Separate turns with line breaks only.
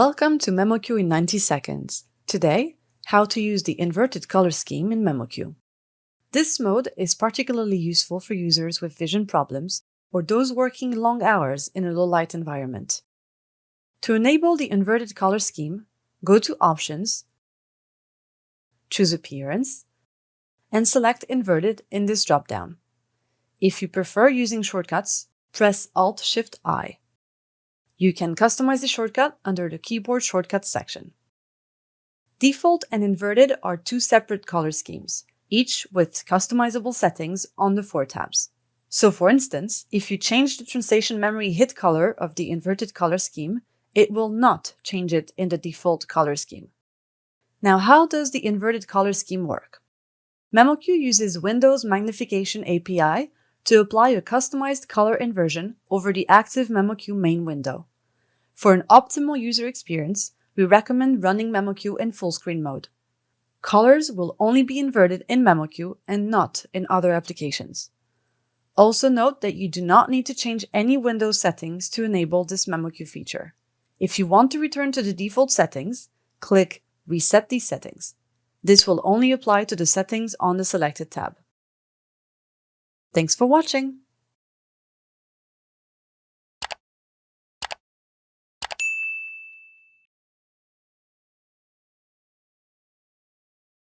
Welcome to MemoQ in 90 seconds. Today, how to use the inverted color scheme in MemoQ. This mode is particularly useful for users with vision problems or those working long hours in a low-light environment. To enable the inverted color scheme, go to Options, choose Appearance, and select Inverted in this drop-down. If you prefer using shortcuts, press Alt-Shift-I. You can customize the shortcut under the Keyboard Shortcuts section. Default and Inverted are two separate color schemes, each with customizable settings on the 4 tabs. So for instance, if you change the translation memory hit color of the inverted color scheme, it will not change it in the default color scheme. Now, how does the inverted color scheme work? MemoQ uses Windows Magnification API to apply a customized color inversion over the active MemoQ main window. For an optimal user experience, we recommend running MemoQ in full screen mode. Colors will only be inverted in MemoQ and not in other applications. Also note that you do not need to change any Windows settings to enable this MemoQ feature. If you want to return to the default settings, click Reset these settings. This will only apply to the settings on the selected tab. Thanks for watching!